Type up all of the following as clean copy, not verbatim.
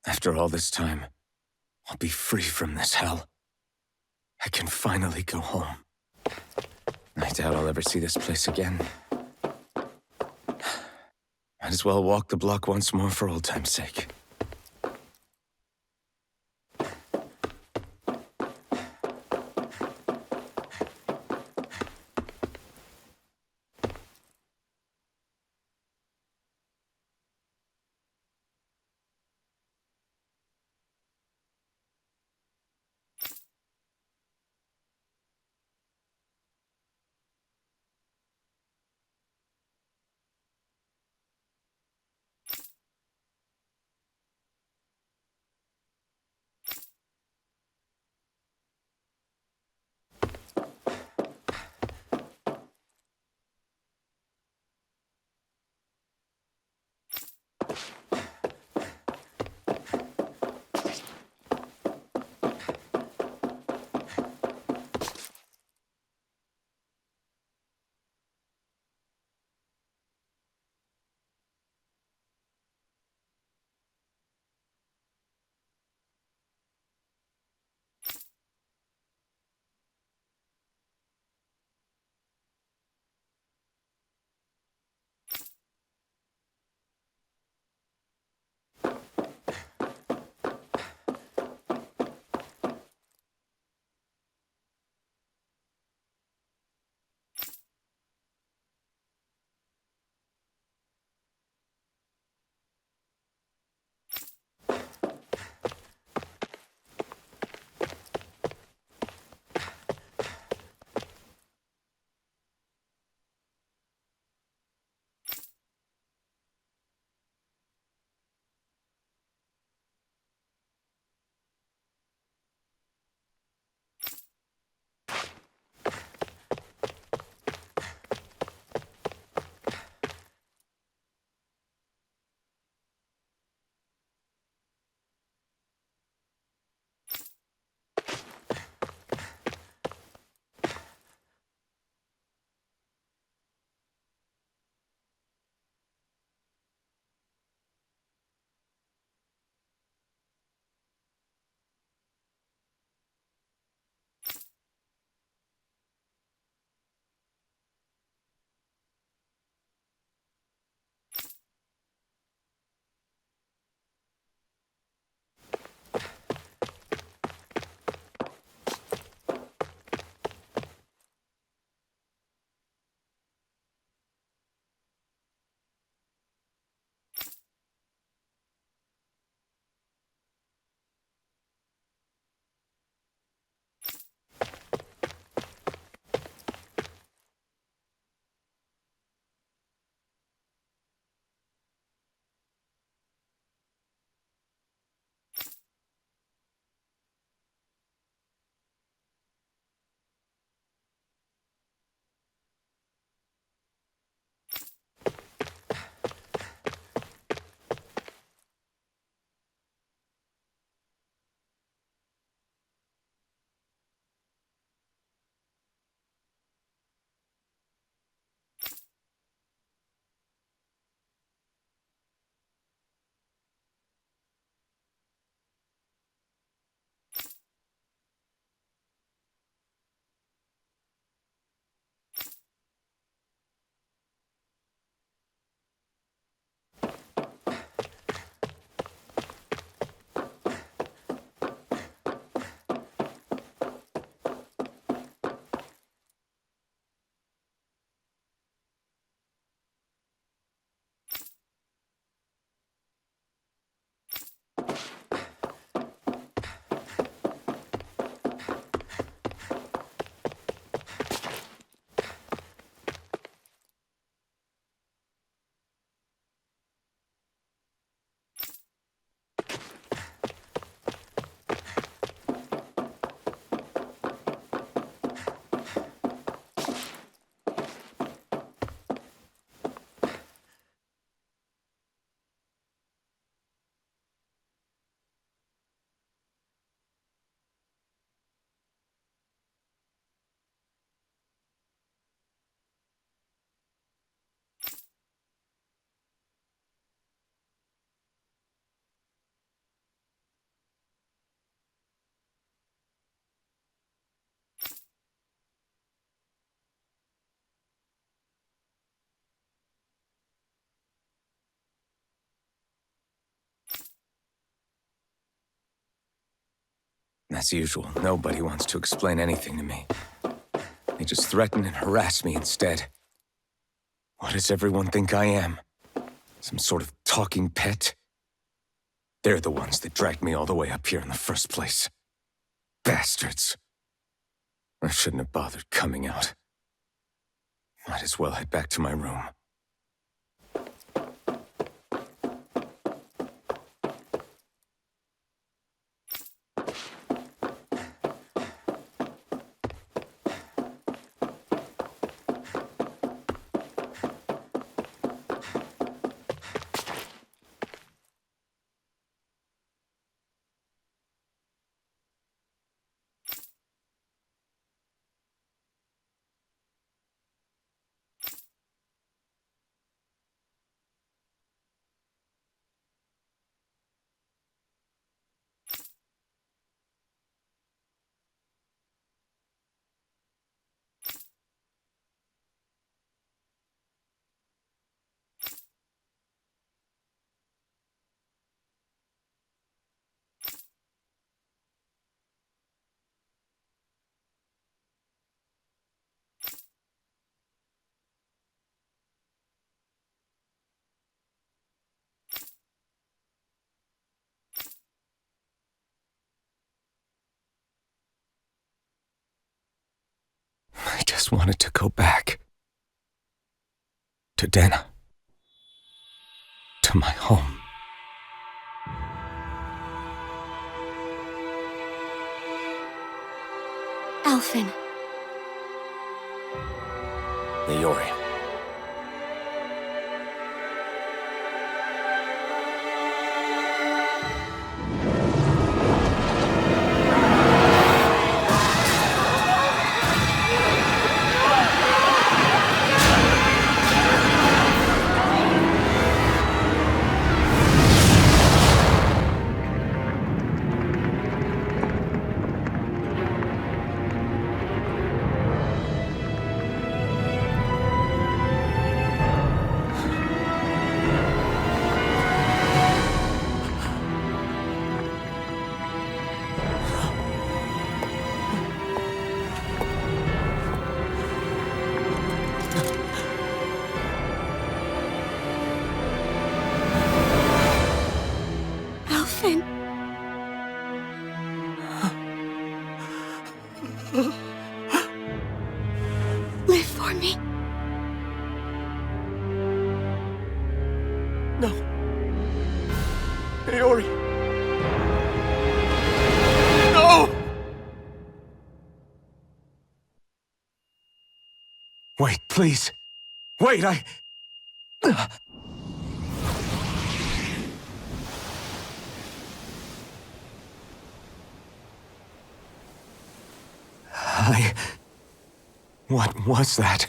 After all this time, I'll be free from this hell. I can finally go home. I doubt I'll ever see this place again. Might as well walk the block once more for old time's sake. As usual, nobody wants to explain anything to me. They just threaten and harass me instead. What does everyone think I am? Some sort of talking pet? They're the ones that dragged me all the way up here in the first place. Bastards. I shouldn't have bothered coming out. Might as well head back to my room. I just wanted to go back. To Dana. To my home. Alphen. Leori. Alphen. Live for me. No. Leori. No! Wait, please. Wait, What was that?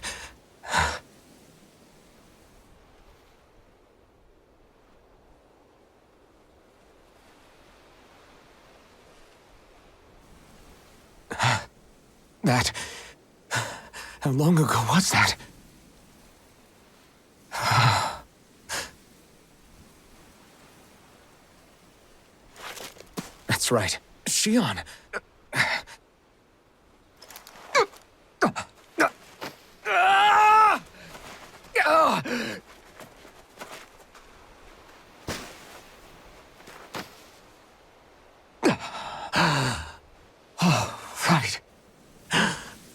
That... How long ago was that? That's right. Shion. Oh, right.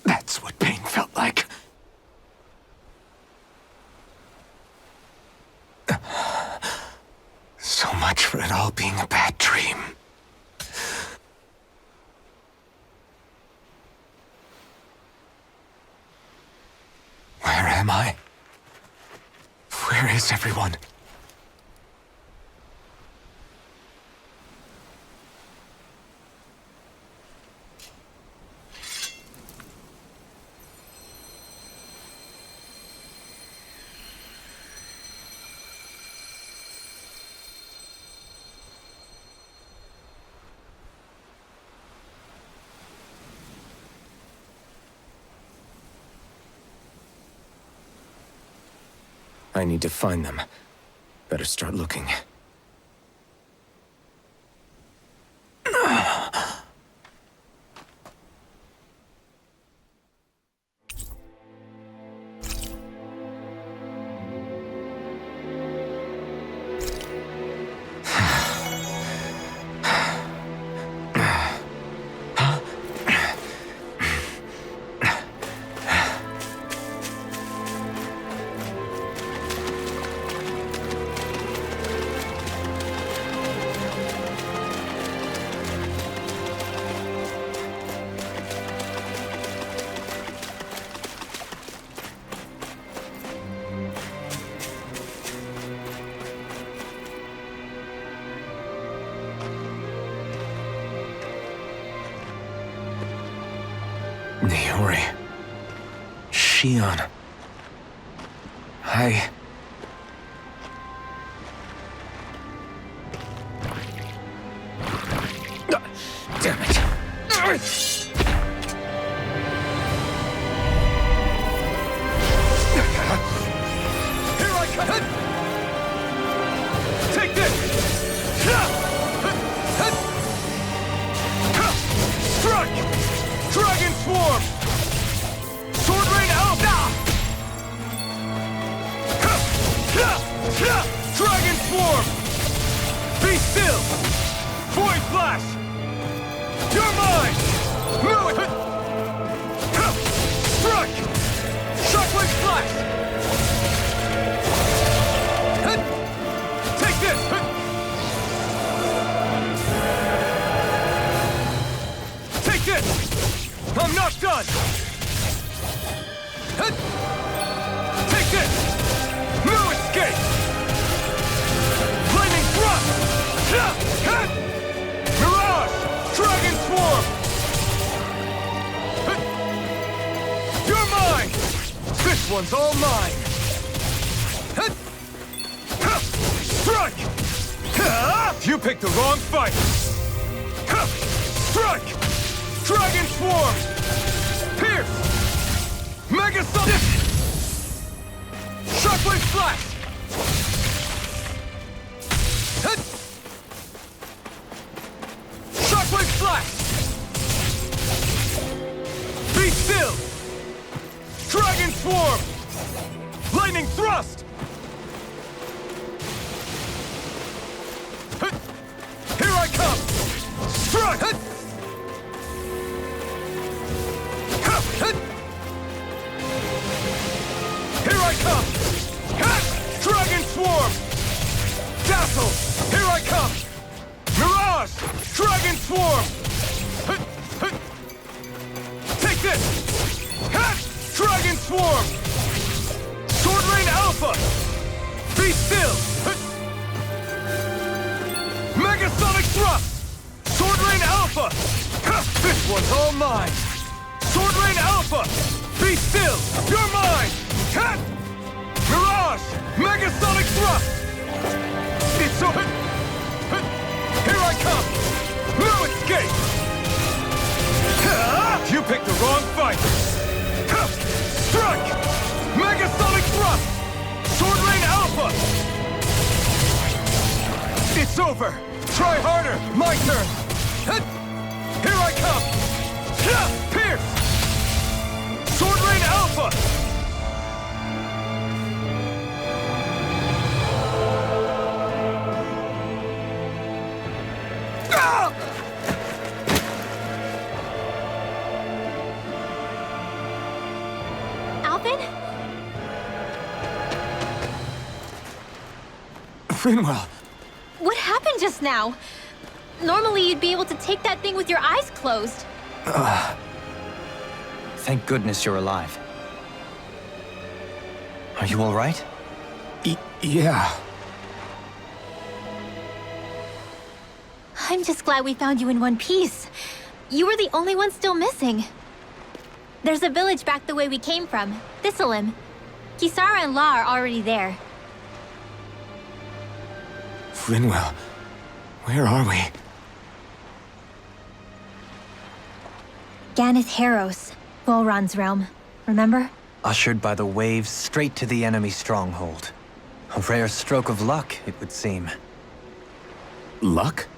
That's what pain felt like. So much for it all being a bad dream. Where am I? Where is everyone? I need to find them. Better start looking. Niori. Shion. I... Damn it. Here I come! Take this! Strike! Dragon Swarm! Sword Rain Alpha! Dragon Swarm! Be still! Void Flash! You're mine! Move it! Strike! Shockwave Flash! Take this! Take this! I'm not done! Take this! No escape! Lightning Thrust! Mirage! Dragon Swarm! You're mine! This one's all mine! Strike! You picked the wrong fight! Strike! Dragon Swarm! Pierce! Mega Sonic! Shockwave Flash! Shockwave Flash! Be still! Dragon Swarm! Lightning Thrust! Here I come! Strike! Here I come! Dragon Swarm! Dazzle! Here I come! Mirage! Dragon Swarm! Take this! Dragon Swarm! Sword Rain Alpha! Be still! Mega Sonic Thrust! Sword Rain Alpha! This one's all mine! Sword Rain Alpha! Be still! You're mine! Mirage! Mega Sonic Thrust! It's over! Here I come! No escape! You picked the wrong fight! Strike! Mega Sonic Thrust! Sword Rain Alpha! It's over! Try harder! My turn! Here I come! Pierce! Sword Rain Alpha! Alphen? Frinwell! What happened just now? Normally you'd be able to take that thing with your eyes closed. Thank goodness you're alive. Are you all right? Yeah. I'm just glad we found you in one piece. You were the only one still missing. There's a village back the way we came from, Thistlym. Kisara and La are already there. Frinwell, where are we? Ganeth Heros, Volron's realm. Remember? Ushered by the waves straight to the enemy stronghold. A rare stroke of luck, it would seem. Luck?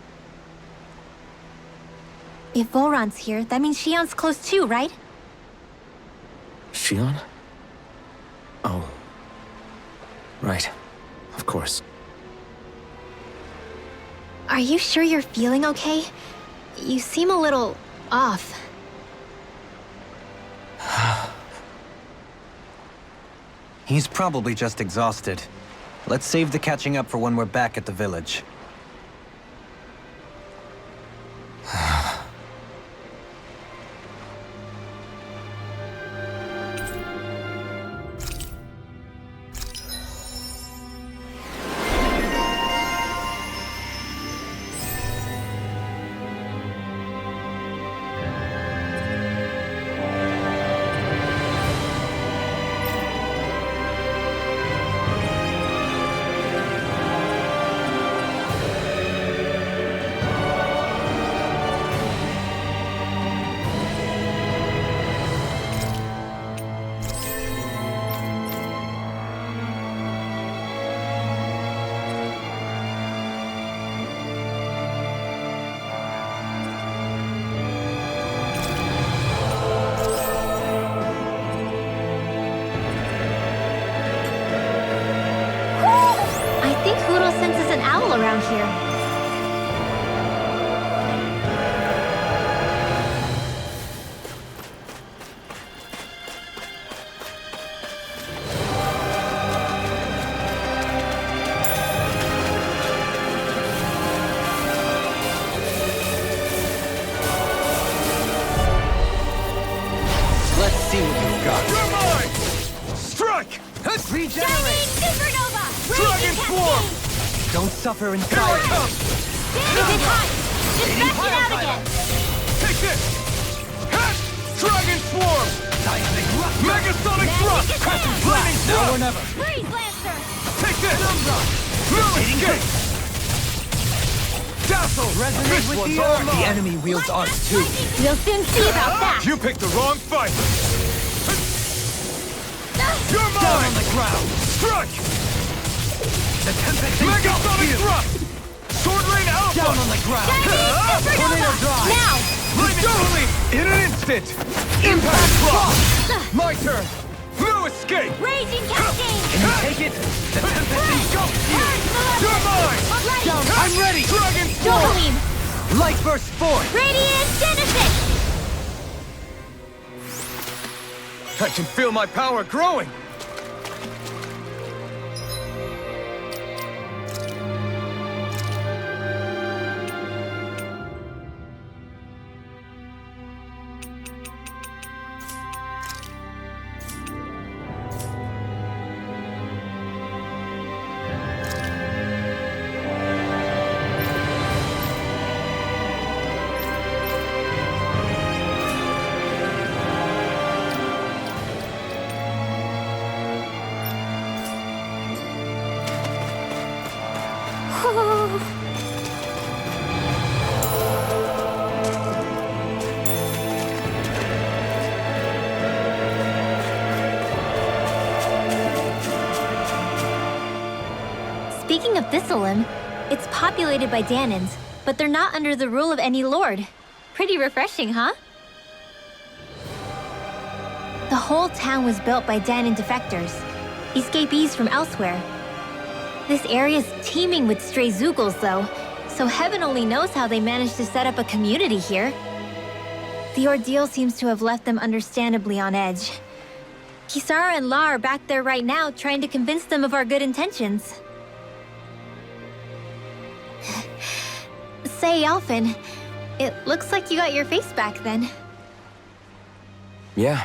If Volron's here, that means Shion's close too, right? Shion? Oh. Right. Of course. Are you sure you're feeling okay? You seem a little off. He's probably just exhausted. Let's save the catching up for when we're back at the village. around here. Let's see what you've got. You're mine! Strike! Regenerate! Supernova! Dragon Swarm! Don't suffer in Here I silence. come! This is hot! Just back it out again! Take this! Hit! Dragon Swarm! Megasonic Thrust! Lightning Now or Thrust! never. Freeze Lancer! Take this! No escape! Dazzle! Resonate This with one's the all earth. The mine! enemy wields ours too. We'll soon see about that! You picked the wrong fight! You're Down on mine! the ground. Strike! The Tempest Megasonic Thrust! Sword Rain Alpha! down on the ground. Tornado Supernova! drive. Now! Let's go! In an instant! Impact Block! My turn! No escape! Raging Cascade! Can you take it? The Tempest engulfs you. You're mine! Down. I'm ready. Dragon Swarm! Dopamine! Light burst forth. Radiant Genesis! I can feel my power growing! Speaking of Thistlym, it's populated by Danans, but they're not under the rule of any lord. Pretty refreshing, huh? The whole town was built by Danan defectors, escapees from elsewhere. This area's teeming with stray Zoogles, though, so heaven only knows how they managed to set up a community here. The ordeal seems to have left them understandably on edge. Kisara and La are back there right now trying to convince them of our good intentions. Say, Alphen, it looks like you got your face back then. Yeah.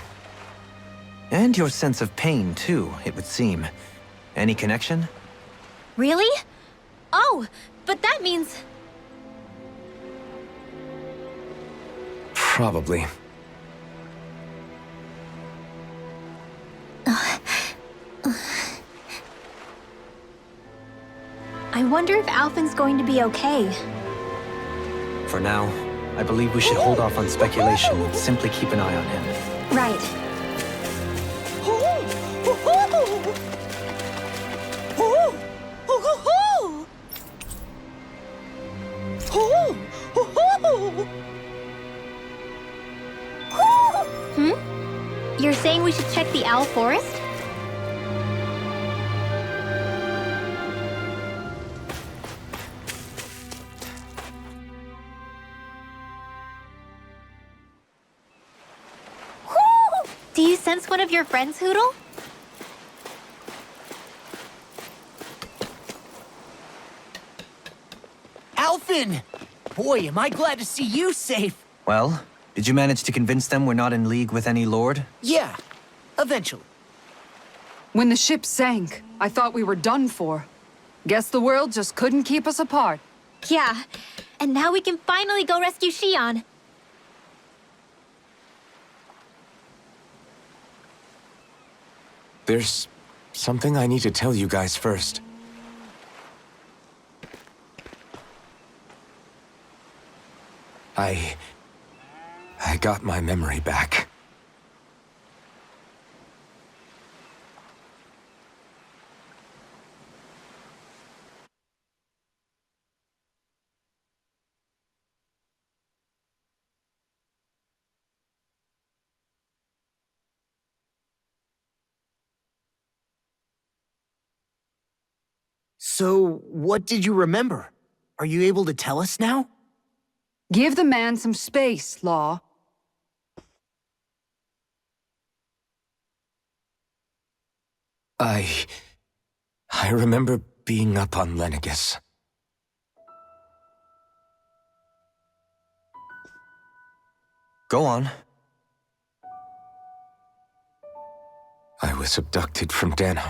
And your sense of pain, too, it would seem. Any connection? Really? Oh, but that means... Probably. I wonder if Alphen's going to be okay. For now, I believe we should hold off on speculation and simply keep an eye on him. Right. Hmm? You're saying we should check the Owl Forest? Do you sense one of your friends, Hoodle? Alphen! Boy, am I glad to see you safe. Well, did you manage to convince them we're not in league with any lord? Yeah, eventually. When the ship sank, I thought we were done for. Guess the world just couldn't keep us apart. Yeah, and now we can finally go rescue Xion. There's something I need to tell you guys first. I got my memory back. So, what did you remember? Are you able to tell us now? Give the man some space, Law. I remember being up on Lenegus. Go on. I was abducted from Dano.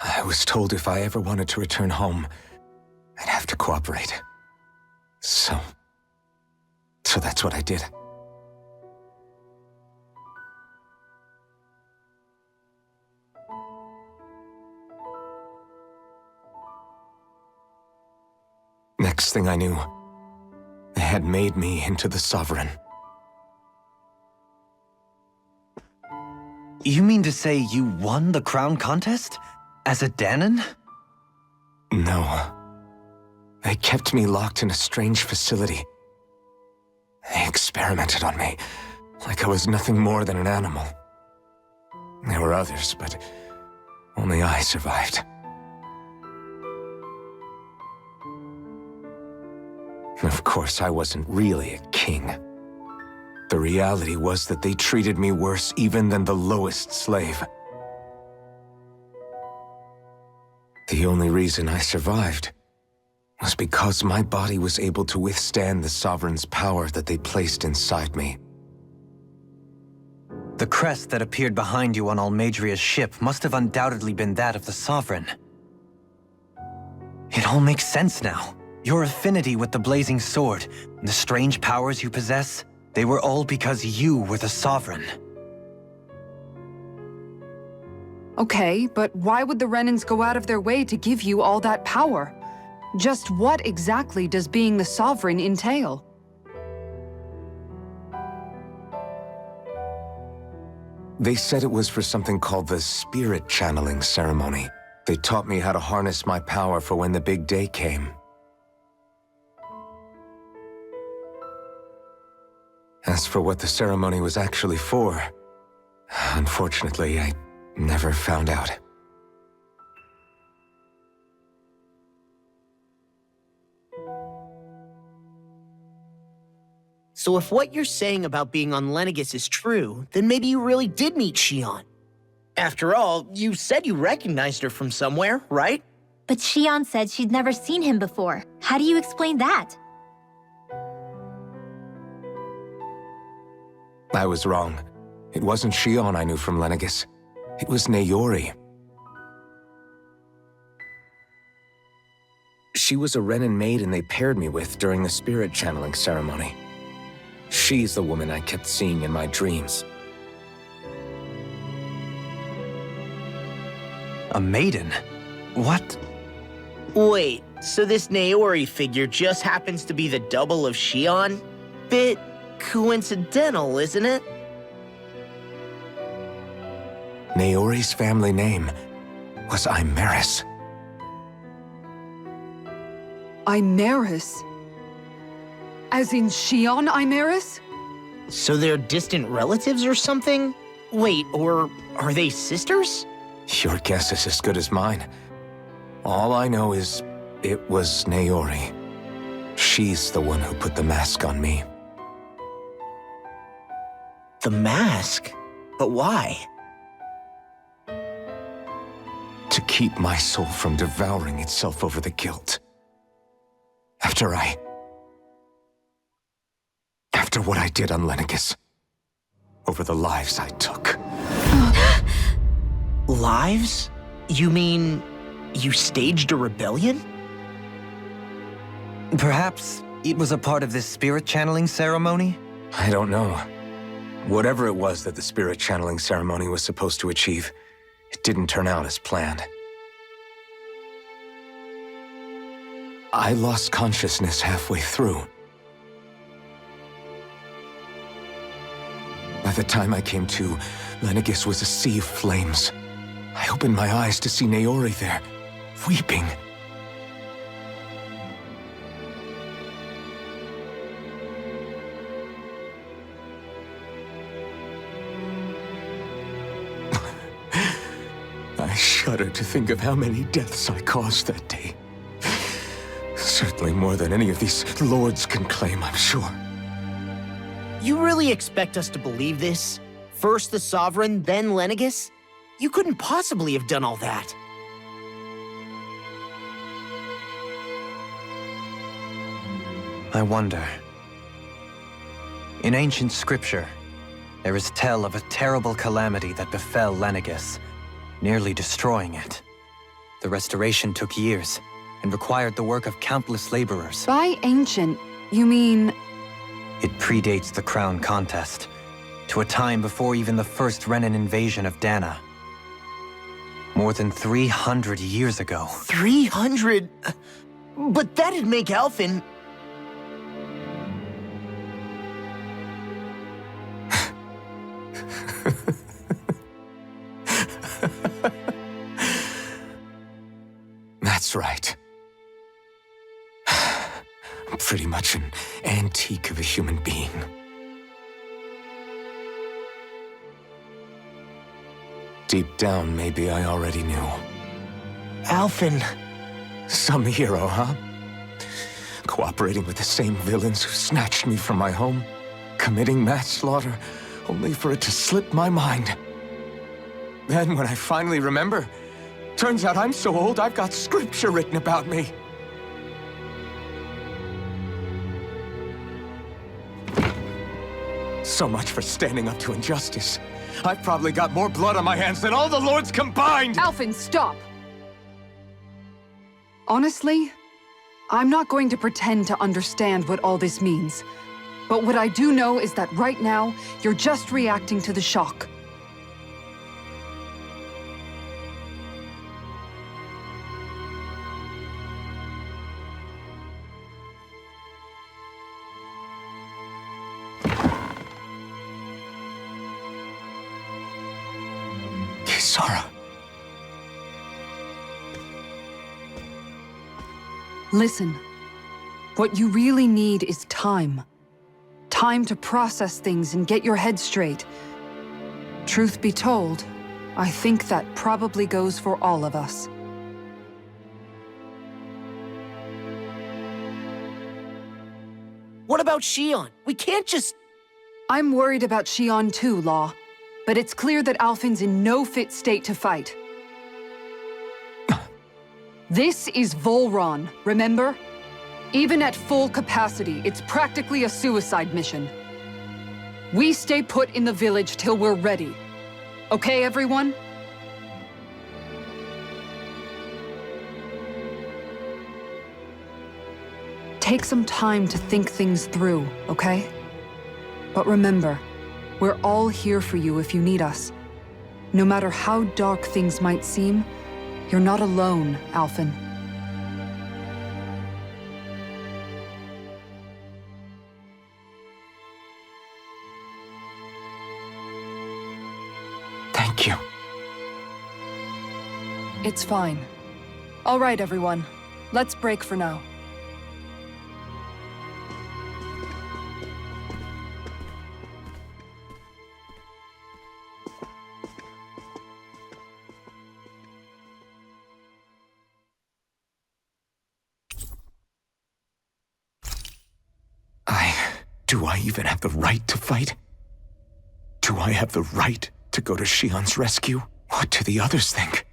I was told if I ever wanted to return home, I'd have to cooperate. So that's what I did. Next thing I knew, they had made me into the Sovereign. You mean to say you won the crown contest? As a Danon? No. They kept me locked in a strange facility. They experimented on me, like I was nothing more than an animal. There were others, but only I survived. Of course, I wasn't really a king. The reality was that they treated me worse even than the lowest slave. The only reason I survived was because my body was able to withstand the Sovereign's power that they placed inside me. The crest that appeared behind you on Almadria's ship must have undoubtedly been that of the Sovereign. It all makes sense now. Your affinity with the Blazing Sword, and the strange powers you possess, they were all because you were the Sovereign. Okay, but why would the Renans go out of their way to give you all that power? Just what exactly does being the Sovereign entail? They said it was for something called the Spirit Channeling Ceremony. They taught me how to harness my power for when the big day came. As for what the ceremony was actually for, unfortunately, I never found out. So if what you're saying about being on Lenegus is true, then maybe you really did meet Xion. After all, you said you recognized her from somewhere, right? But Xion said she'd never seen him before. How do you explain that? I was wrong. It wasn't Xion I knew from Lenegus. It was Naori. She was a Renan maiden they paired me with during the spirit channeling ceremony. She's the woman I kept seeing in my dreams. A maiden? What? Wait, so this Naori figure just happens to be the double of Xion? Bit coincidental, isn't it? Naori's family name was Imeris. Imeris? As in Xion Imeris? So they're distant relatives or something? Wait, or are they sisters? Your guess is as good as mine. All I know is it was Naori. She's the one who put the mask on me. The mask? But why? To keep my soul from devouring itself over the guilt. After what I did on Lenegus. Over the lives I took. Lives? You mean you staged a rebellion? Perhaps it was a part of this spirit channeling ceremony? I don't know. Whatever it was that the spirit channeling ceremony was supposed to achieve, it didn't turn out as planned. I lost consciousness halfway through. By the time I came to, Lenegus was a sea of flames. I opened my eyes to see Naori there, weeping. I shudder to think of how many deaths I caused that day. Certainly more than any of these lords can claim, I'm sure. You really expect us to believe this? First the Sovereign, then Lenegus? You couldn't possibly have done all that. I wonder. In ancient scripture, there is tell of a terrible calamity that befell Lenegus, nearly destroying it. The restoration took years and required the work of countless laborers. By ancient, you mean... It predates the crown contest, to a time before even the first Renan invasion of Dana. More than 300 years ago. 300? But that'd make Alphen... That's right. I'm pretty much an antique of a human being. Deep down, maybe I already knew. Alphen... Some hero, huh? Cooperating with the same villains who snatched me from my home, committing mass slaughter, only for it to slip my mind. Then, when I finally remember, turns out I'm so old I've got scripture written about me. So much for standing up to injustice. I've probably got more blood on my hands than all the lords combined! Alphen, stop! Honestly, I'm not going to pretend to understand what all this means. But what I do know is that right now, you're just reacting to the shock. Kisara. Listen, what you really need is time. Time to process things and get your head straight. Truth be told, I think that probably goes for all of us. What about Shion? We can't just... I'm worried about Shion too, Law. But it's clear that Alphen's in no fit state to fight. This is Volron, remember? Even at full capacity, it's practically a suicide mission. We stay put in the village till we're ready. Okay, everyone? Take some time to think things through, okay? But remember, we're all here for you if you need us. No matter how dark things might seem, you're not alone, Alphen. Thank you. It's fine. All right, everyone. Let's break for now. Do I even have the right to fight? Do I have the right to go to Shion's rescue? What do the others think?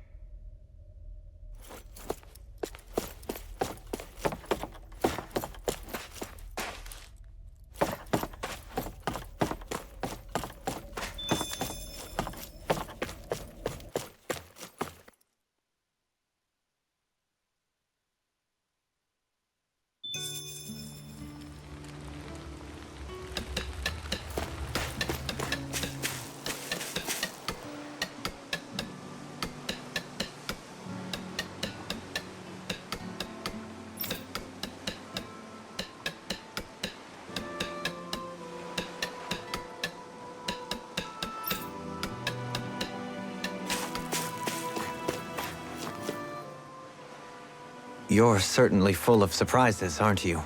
You're certainly full of surprises, aren't you?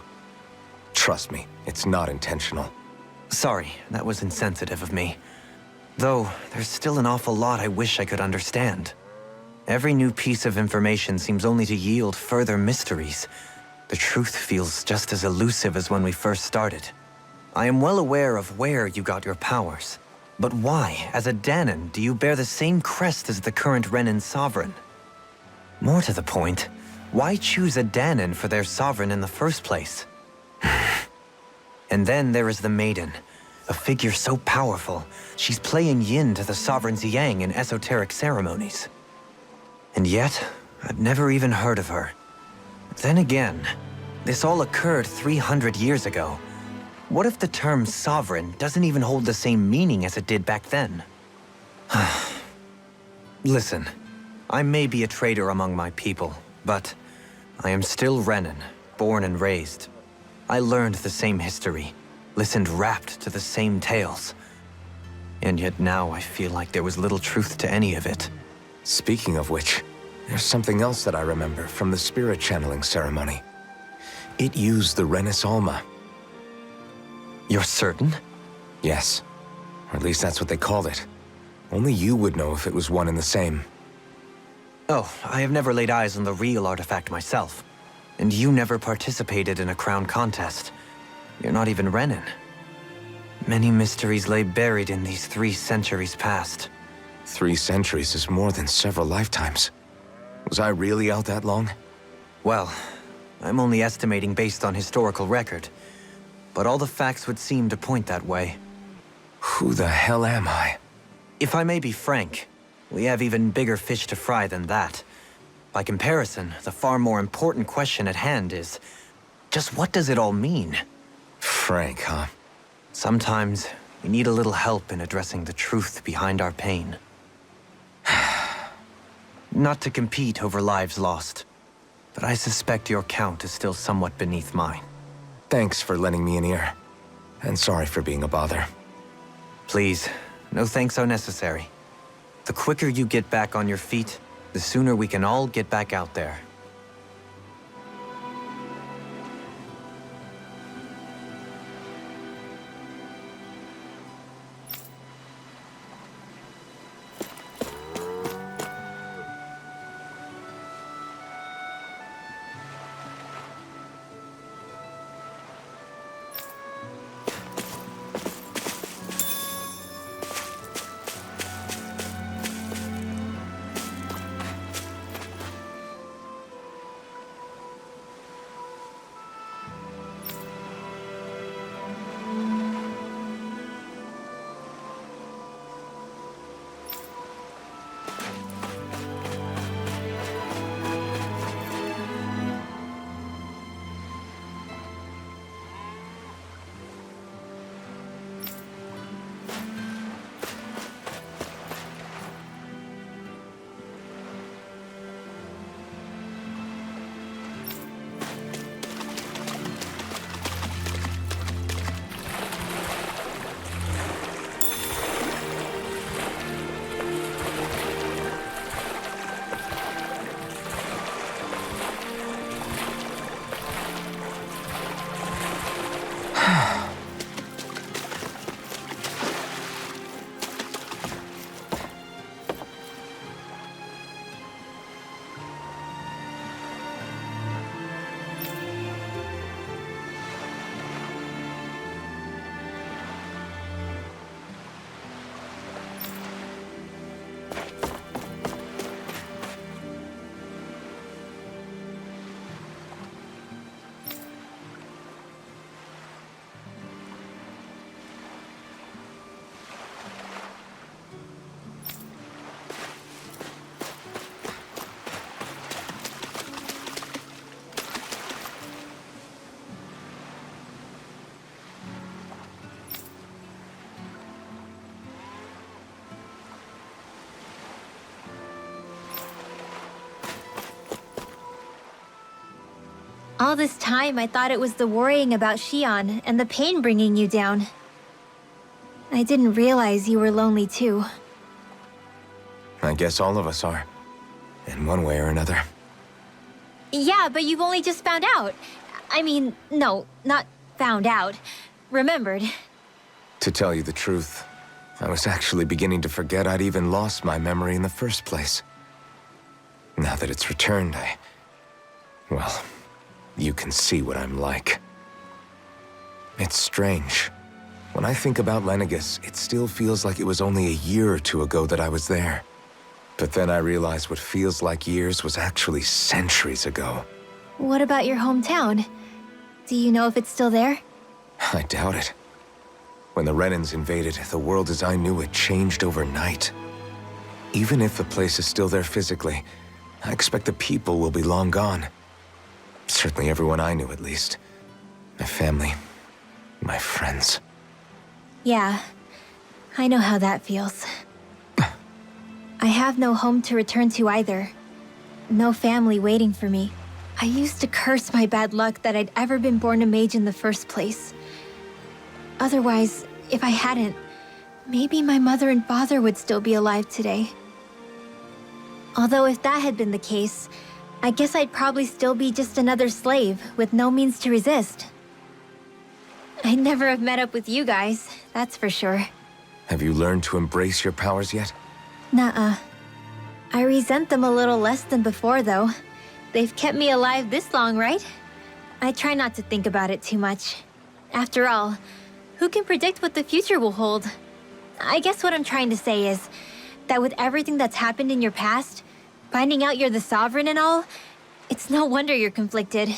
Trust me, it's not intentional. Sorry, that was insensitive of me. Though, there's still an awful lot I wish I could understand. Every new piece of information seems only to yield further mysteries. The truth feels just as elusive as when we first started. I am well aware of where you got your powers. But why, as a Danon, do you bear the same crest as the current Renan sovereign? More to the point, why choose a Danon for their sovereign in the first place? And then there is the Maiden, a figure so powerful, she's playing yin to the sovereign's yang in esoteric ceremonies. And yet, I've never even heard of her. Then again, this all occurred 300 years ago. What if the term sovereign doesn't even hold the same meaning as it did back then? Listen, I may be a traitor among my people, but I am still Renan, born and raised. I learned the same history, listened rapt to the same tales. And yet now I feel like there was little truth to any of it. Speaking of which, there's something else that I remember from the spirit channeling ceremony. It used the Renis Alma. You're certain? Yes. Or at least that's what they called it. Only you would know if it was one and the same. Oh, I have never laid eyes on the real artifact myself. And you never participated in a crown contest. You're not even Renan. Many mysteries lay buried in these 3 centuries past. 3 centuries is more than several lifetimes. Was I really out that long? Well, I'm only estimating based on historical record. But all the facts would seem to point that way. Who the hell am I? If I may be frank, we have even bigger fish to fry than that. By comparison, the far more important question at hand is, just what does it all mean? Frank, huh? Sometimes, we need a little help in addressing the truth behind our pain. Not to compete over lives lost, but I suspect your count is still somewhat beneath mine. Thanks for lending me an ear. And sorry for being a bother. Please, no thanks are necessary. The quicker you get back on your feet, the sooner we can all get back out there. All this time, I thought it was the worrying about Xion and the pain bringing you down. I didn't realize you were lonely too. I guess all of us are. In one way or another. Yeah, but you've only just found out. I mean, no, not found out. Remembered. To tell you the truth, I was actually beginning to forget I'd even lost my memory in the first place. Now that it's returned, well, you can see what I'm like. It's strange. When I think about Lenegis, it still feels like it was only a year or two ago that I was there. But then I realized what feels like years was actually centuries ago. What about your hometown? Do you know if it's still there? I doubt it. When the Renans invaded, the world as I knew it changed overnight. Even if the place is still there physically, I expect the people will be long gone. Certainly everyone I knew, at least. My family, my friends. Yeah, I know how that feels. I have no home to return to either. No family waiting for me. I used to curse my bad luck that I'd ever been born a mage in the first place. Otherwise, if I hadn't, maybe my mother and father would still be alive today. Although if that had been the case, I guess I'd probably still be just another slave with no means to resist. I'd never have met up with you guys, that's for sure. Have you learned to embrace your powers yet? Nuh-uh. I resent them a little less than before, though. They've kept me alive this long, right? I try not to think about it too much. After all, who can predict what the future will hold? I guess what I'm trying to say is that with everything that's happened in your past, finding out you're the Sovereign and all, it's no wonder you're conflicted.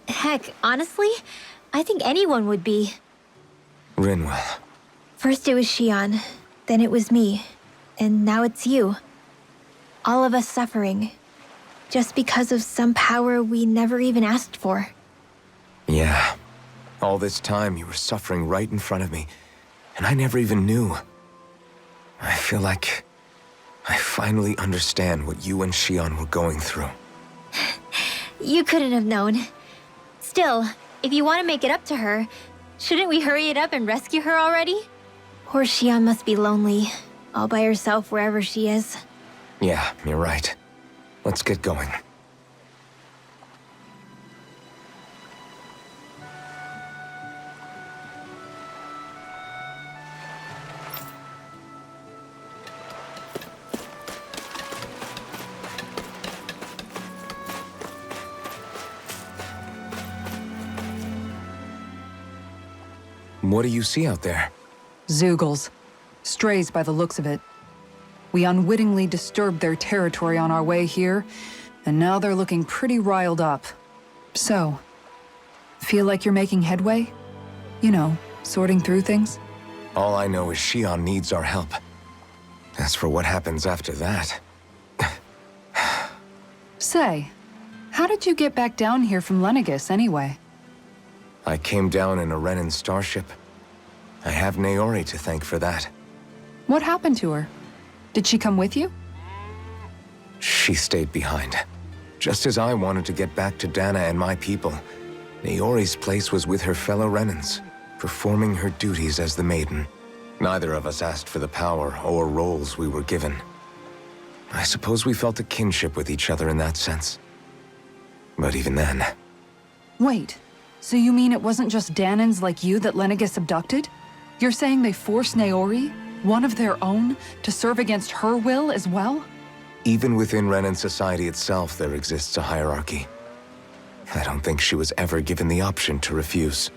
Heck, honestly, I think anyone would be. Rinwell. First it was Xion, then it was me, and now it's you. All of us suffering, just because of some power we never even asked for. Yeah. All this time you were suffering right in front of me, and I never even knew. I feel like I finally understand what you and Xion were going through. You couldn't have known. Still, if you want to make it up to her, shouldn't we hurry it up and rescue her already? Poor Xion must be lonely, all by herself wherever she is. Yeah, you're right. Let's get going. What do you see out there? Zeugles. Strays by the looks of it. We unwittingly disturbed their territory on our way here, and now they're looking pretty riled up. So, feel like you're making headway? You know, sorting through things? All I know is Xion needs our help. As for what happens after that... Say, how did you get back down here from Lenegis, anyway? I came down in a Renan starship. I have Naori to thank for that. What happened to her? Did she come with you? She stayed behind. Just as I wanted to get back to Dana and my people, Naori's place was with her fellow Renans, performing her duties as the Maiden. Neither of us asked for the power or roles we were given. I suppose we felt a kinship with each other in that sense. But even then... Wait, so you mean it wasn't just Danans like you that Lenegis abducted? You're saying they forced Naori, one of their own, to serve against her will as well? Even within Renan society itself, there exists a hierarchy. I don't think she was ever given the option to refuse.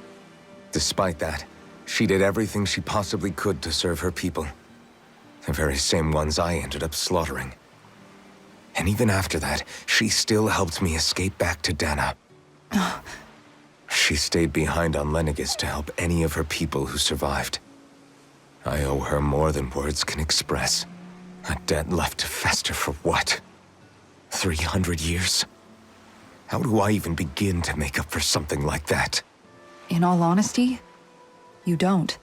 Despite that, she did everything she possibly could to serve her people. The very same ones I ended up slaughtering. And even after that, she still helped me escape back to Dana. She stayed behind on Lenegis to help any of her people who survived. I owe her more than words can express. A debt left to fester for what? 300 years? How do I even begin to make up for something like that? In all honesty, you don't.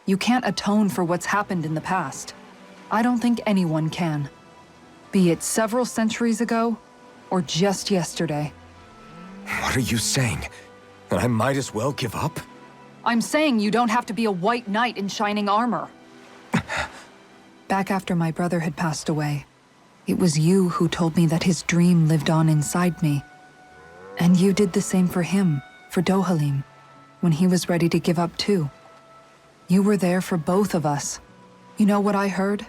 You can't atone for what's happened in the past. I don't think anyone can. Be it several centuries ago, or just yesterday. What are you saying? That I might as well give up? I'm saying you don't have to be a white knight in shining armor. Back after my brother had passed away, it was you who told me that his dream lived on inside me. And you did the same for him, for Dohalim, when he was ready to give up too. You were there for both of us. You know what I heard?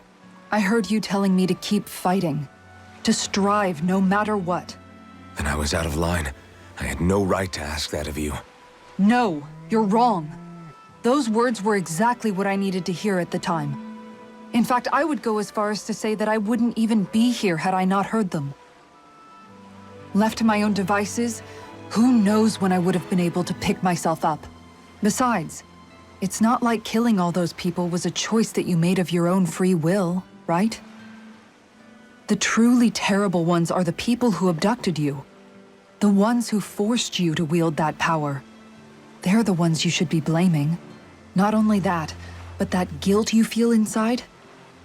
I heard you telling me to keep fighting. To strive no matter what. Then I was out of line. I had no right to ask that of you. No, you're wrong. Those words were exactly what I needed to hear at the time. In fact, I would go as far as to say that I wouldn't even be here had I not heard them. Left to my own devices, who knows when I would have been able to pick myself up. Besides, it's not like killing all those people was a choice that you made of your own free will, right? The truly terrible ones are the people who abducted you. The ones who forced you to wield that power. They're the ones you should be blaming. Not only that, but that guilt you feel inside,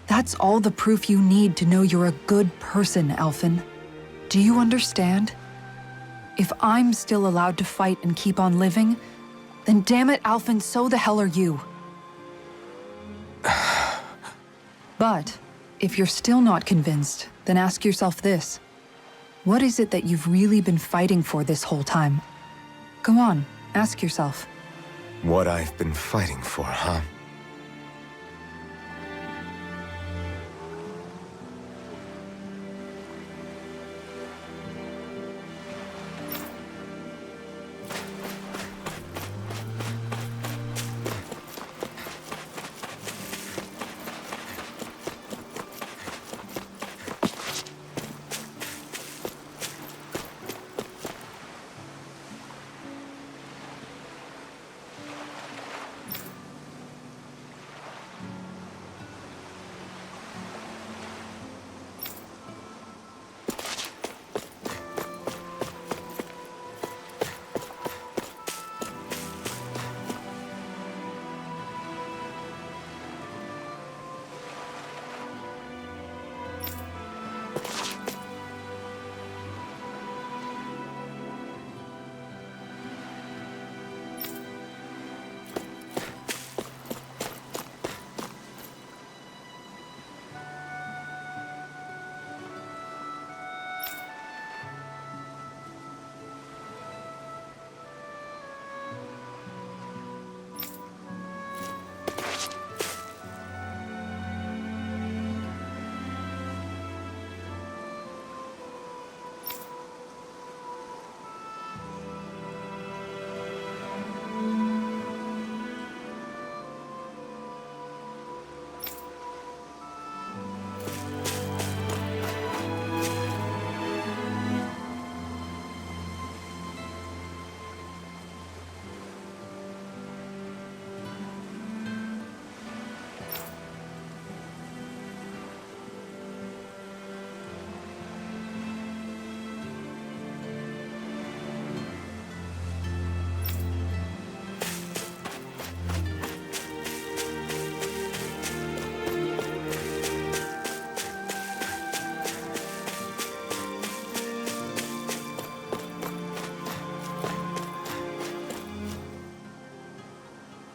that's all the proof you need to know you're a good person, Alphen. Do you understand? If I'm still allowed to fight and keep on living, then damn it, Alphen, so the hell are you. But if you're still not convinced, then ask yourself this. What is it that you've really been fighting for this whole time? Go on, ask yourself. What I've been fighting for, huh?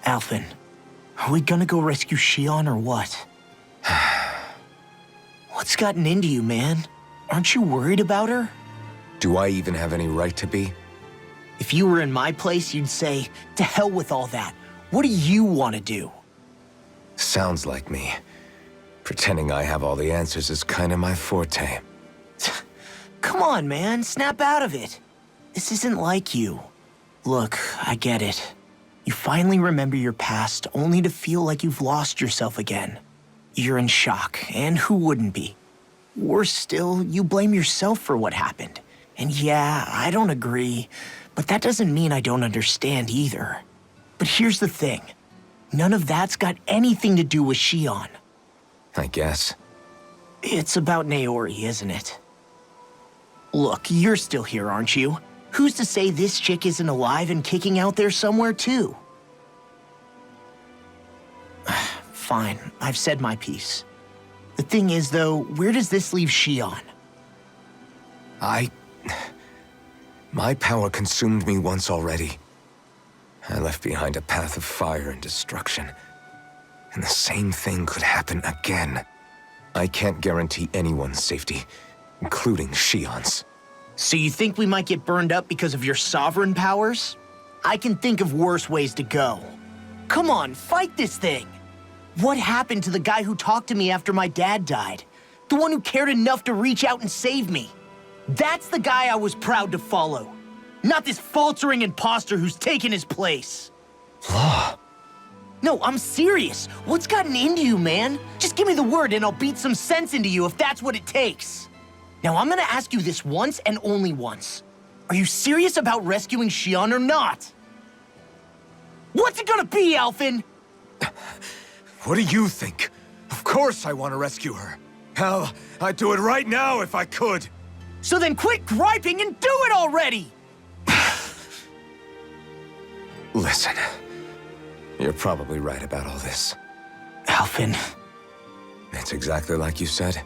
Alphen, are we gonna go rescue Shion or what? What's gotten into you, man? Aren't you worried about her? Do I even have any right to be? If you were in my place, you'd say, to hell with all that. What do you want to do? Sounds like me. Pretending I have all the answers is kind of my forte. Come on, man, snap out of it. This isn't like you. Look, I get it. You finally remember your past only to feel like you've lost yourself again. You're in shock, and who wouldn't be? Worse still, you blame yourself for what happened. And yeah, I don't agree, but that doesn't mean I don't understand either. But here's the thing. None of that's got anything to do with Shion. I guess. It's about Naori, isn't it? Look, you're still here, aren't you? Who's to say this chick isn't alive and kicking out there somewhere, too? Fine, I've said my piece. The thing is, though, where does this leave Shion? My power consumed me once already. I left behind a path of fire and destruction. And the same thing could happen again. I can't guarantee anyone's safety, including Shion's. So you think we might get burned up because of your sovereign powers? I can think of worse ways to go. Come on, fight this thing! What happened to the guy who talked to me after my dad died? The one who cared enough to reach out and save me. That's the guy I was proud to follow. Not this faltering imposter who's taken his place. Law. No, I'm serious. What's gotten into you, man? Just give me the word and I'll beat some sense into you if that's what it takes. Now, I'm gonna ask you this once and only once. Are you serious about rescuing Xion or not? What's it gonna be, Alphen? What do you think? Of course I want to rescue her. Hell, I'd do it right now if I could. So then quit griping and do it already! Listen, you're probably right about all this. Alphen. It's exactly like you said.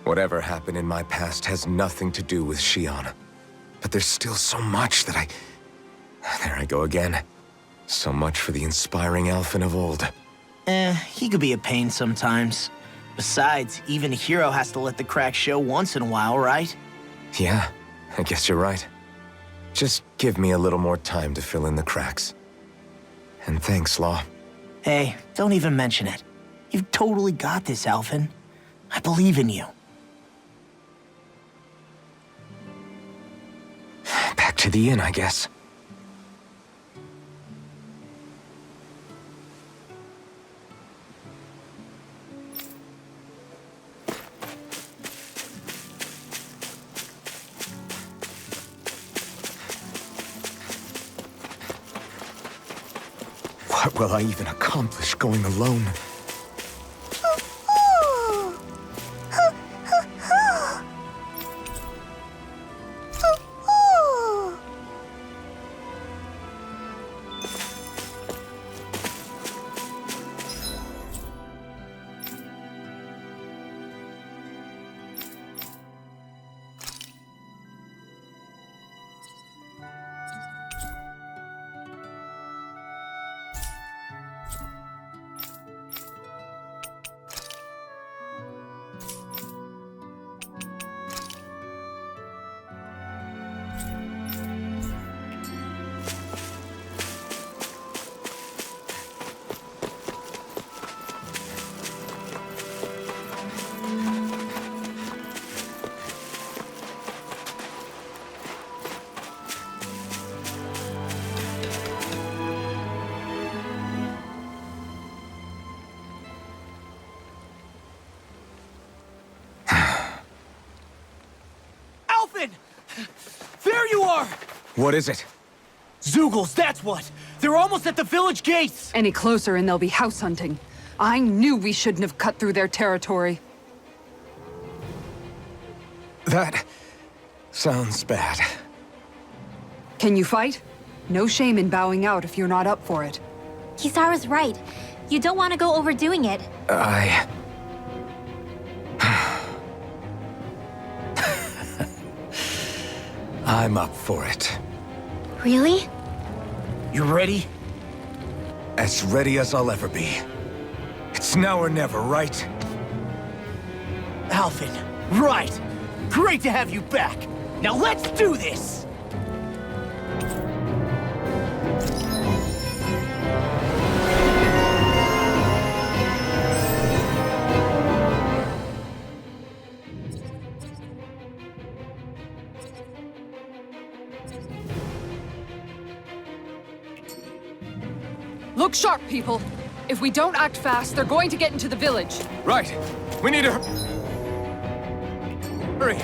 Whatever happened in my past has nothing to do with Xion. But there's still so much that There I go again. So much for the inspiring Alphen of old. He could be a pain sometimes. Besides, even a hero has to let the cracks show once in a while, right? Yeah, I guess you're right. Just give me a little more time to fill in the cracks. And thanks, Law. Hey, don't even mention it. You've totally got this, Alphen. I believe in you. Back to the inn, I guess. What will I even accomplish going alone? There you are! What is it? Zeugles, that's what! They're almost at the village gates! Any closer and they'll be house hunting. I knew we shouldn't have cut through their territory. That sounds bad. Can you fight? No shame in bowing out if you're not up for it. Kisara's right. You don't want to go overdoing it. I'm up for it. Really? You ready? As ready as I'll ever be. It's now or never, right? Alphen, right! Great to have you back! Now let's do this! Look sharp, people. If we don't act fast, they're going to get into the village. Right. We need to hurry.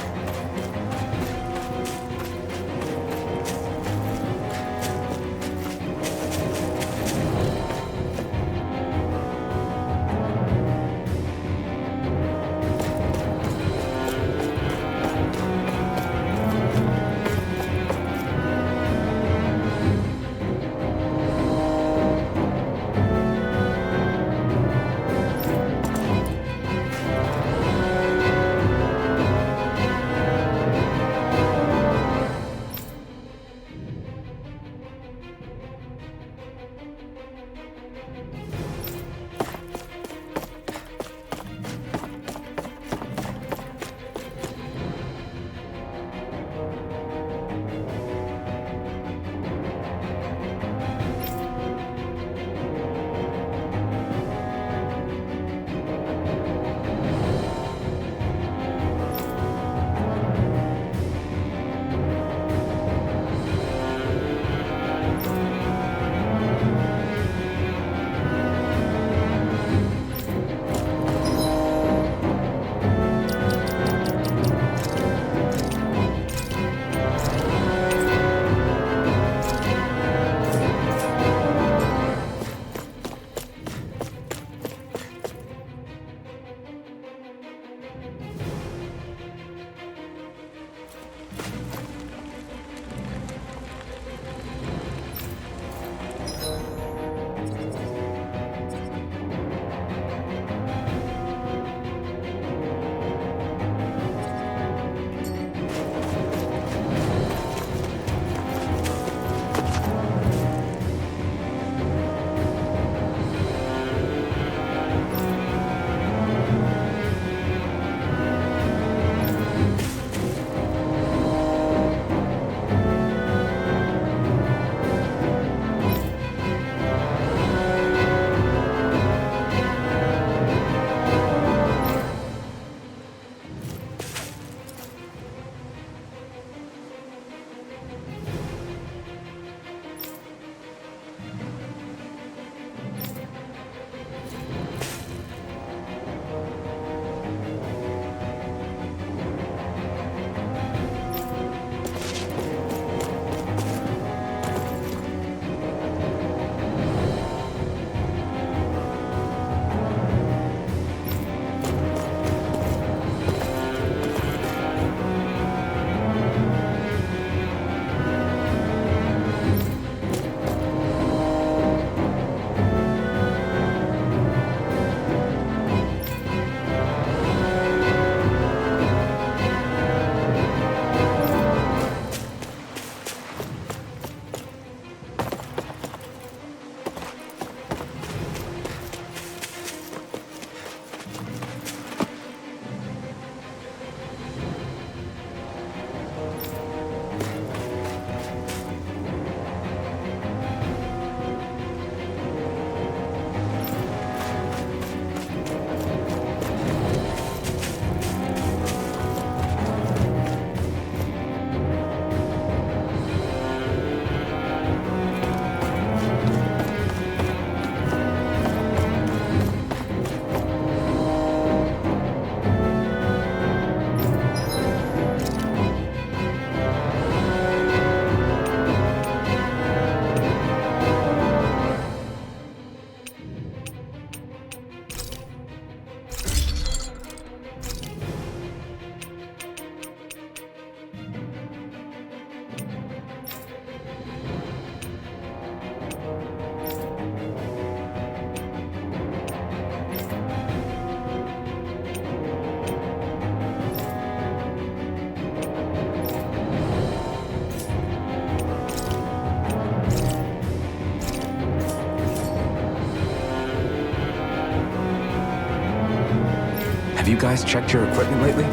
Have you guys checked your equipment lately?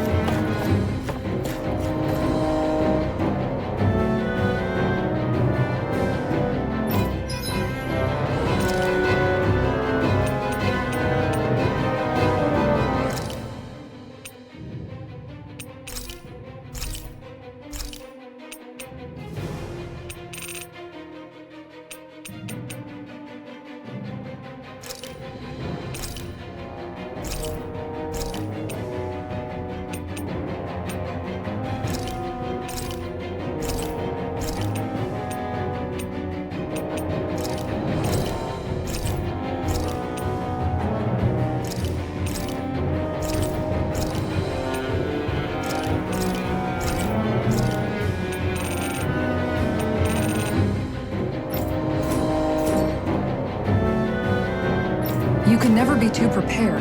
You can never be too prepared.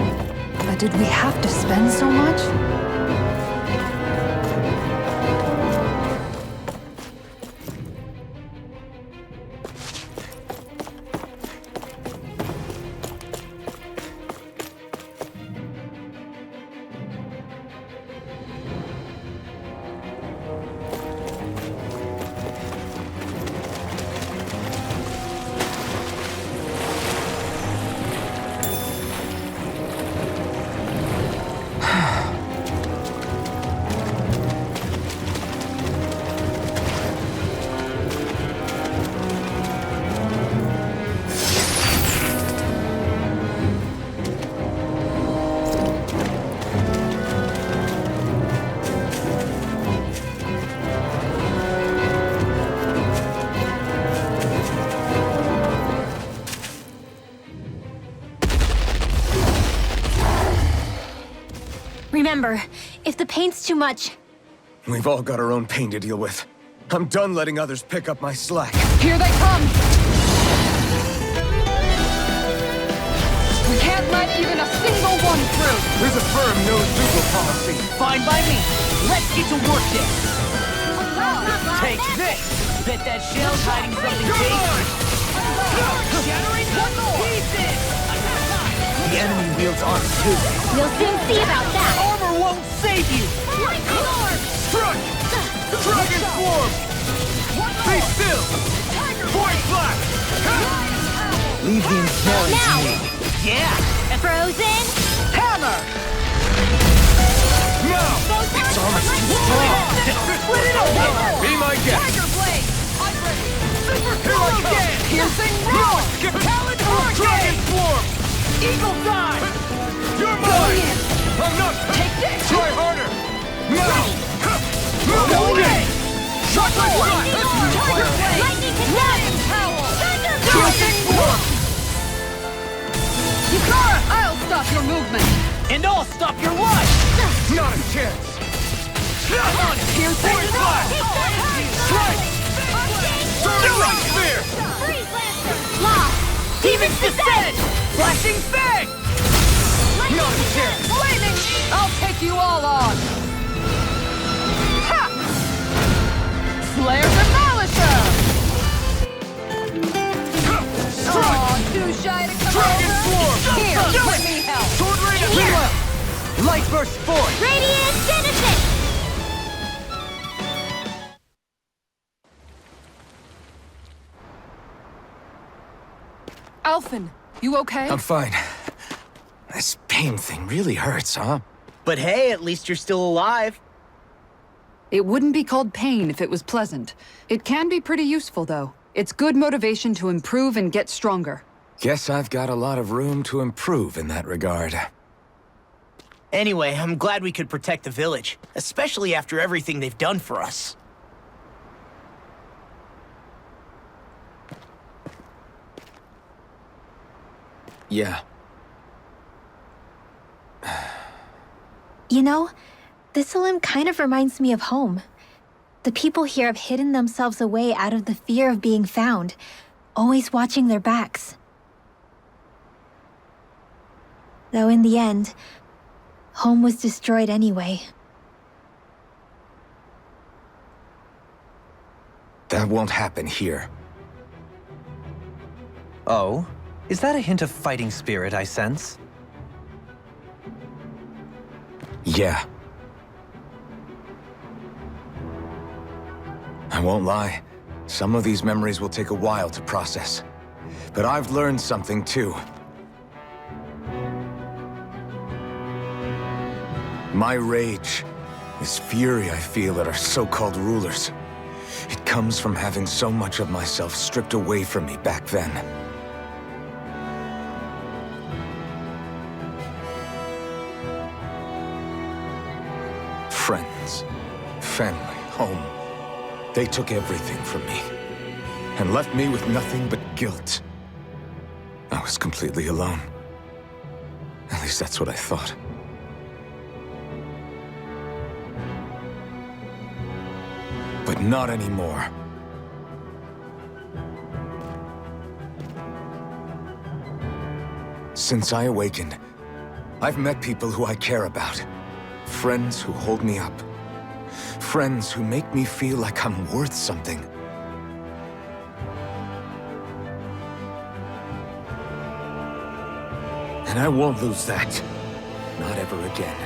But did we have to spend so much? Remember, if the pain's too much, We've all got our own pain to deal with. I'm done letting others pick up my slack. Here they come! We can't let even a single one through! There's a firm no-Zoogle policy. Fine by me. Let's get to work then. Take this. Bet that shell's hiding something dangerous. Shattering one more. Pieces. The enemy wields arms too. you'll soon see about that. Armor won't save you. Strike! Dragon Swarm! Be still! Point black! Leave the ensnaring to Now! me. Yeah. Frozen! Hammer. Now! Its armor's too strong! Split it open. Be my guest! Tiger blade. I'm ready. Super Here I come! again. Piercing roar. Talon Dragon hurricane. Swarm! Eagle dive. You're mine! I'm not... Take this. Try harder! Now! Go away. Chocolate shot! Tiger blade. Lightning Lion connection! power. Thunder Piercing roar. Yukara, I'll stop your movement! And I'll stop your life. Not a chance! Come on. Piercing Point black! Strike! Sterling Spear! Freeze Lancer! Lost! Demon's descent. Flashing fang. Not a chance! Flaming! I'll take you all on! Ha! Slayer Demolisher! Strike! Aw, too shy to come Dragon over? Swarm! Here, Do let it! me help! Sword Rain and Here. Reload! Light burst forth. Radiant Genesis! Alphen, you okay? I'm fine. This pain thing really hurts, huh? But hey, at least you're still alive. It wouldn't be called pain if it was pleasant. It can be pretty useful, though. It's good motivation to improve and get stronger. Guess I've got a lot of room to improve in that regard. Anyway, I'm glad we could protect the village, especially after everything they've done for us. Yeah. You know, Thistlym kind of reminds me of home. The people here have hidden themselves away out of the fear of being found, always watching their backs. Though in the end, home was destroyed anyway. That won't happen here. Oh? Is that a hint of fighting spirit I sense? Yeah. I won't lie. Some of these memories will take a while to process. But I've learned something too. My rage, this fury I feel at our so-called rulers, it comes from having so much of myself stripped away from me back then. Friends, family, home. They took everything from me, and left me with nothing but guilt. I was completely alone. At least that's what I thought. But not anymore. Since I awakened, I've met people who I care about. Friends who hold me up. Friends who make me feel like I'm worth something. And I won't lose that. Not ever again.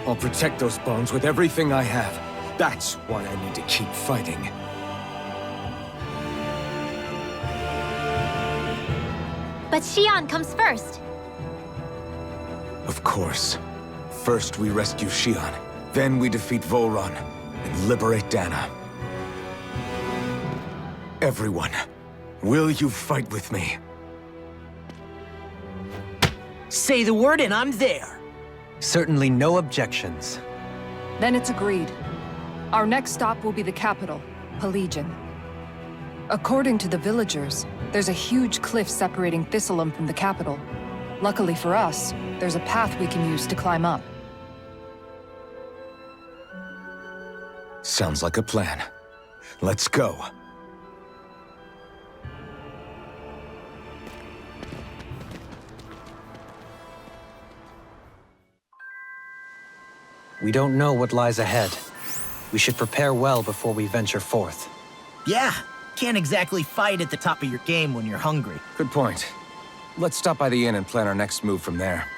I'll protect those bones with everything I have. That's why I need to keep fighting. But Xion comes first. Of course. First we rescue Xion, then we defeat Volron and liberate Dana. Everyone, will you fight with me? Say the word and I'm there. Certainly no objections. Then it's agreed. Our next stop will be the capital, Pelegion. According to the villagers, there's a huge cliff separating Thistlym from the capital. Luckily for us, there's a path we can use to climb up. Sounds like a plan. Let's go. We don't know what lies ahead. We should prepare well before we venture forth. Yeah, can't exactly fight at the top of your game when you're hungry. Good point. Let's stop by the inn and plan our next move from there.